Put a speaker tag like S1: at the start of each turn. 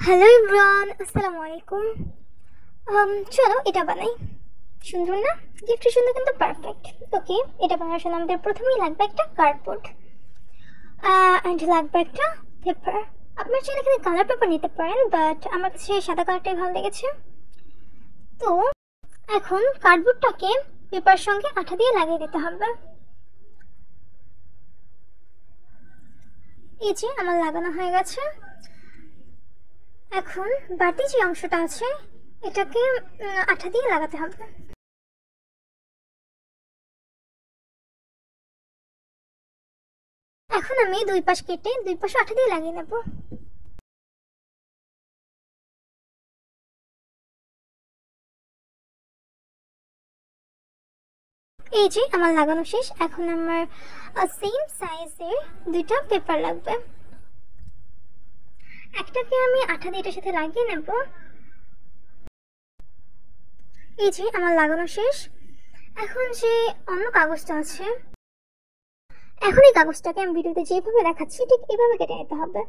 S1: Hello Imran, আসসালামু আলাইকুম। চলো এটা বানাই। সুন্দর না? গিফটটা সুন্দর কিন্তু পারফেক্ট। ওকে, এটা বানানোর জন্য আমাদের প্রথমেই লাগবে একটা কার্ডবোর্ড অ্যান্ড লাগবে একটা পেপার। আপনার চাইলে এখানে কালার পেপার নিতে পারেন, বাট আমার কাছে সাদা কালারটাই ভালো লেগেছে। তো এখন কার্ডবোর্ডটাকে পেপার সঙ্গে আঠা দিয়ে লাগিয়ে দিতে হবে। এই যে আমার লাগানো হয়ে গেছে। এখন বাকি যে অংশটা আছে এটাকে আঠা দিয়ে লাগাতে হবে। এখন আমি দুই পাশ কেটে দুই পাশে আঠা দিয়ে লাগিয়ে নেব। এই যে আমার লাগানো শেষ। এখন আমার সেম সাইজের দুইটা পেপার লাগবে। একটাকে আমি আঠা দিয়ে এটার সাথে লাগিয়ে নেব। এই যে আমার লাগানো শেষ। এখন যে অন্য কাগজটা আছে, এখন এই কাগজটাকে আমি ভিডিওতে যেভাবে দেখাচ্ছি ঠিক এভাবে কেটে নিতে হবে।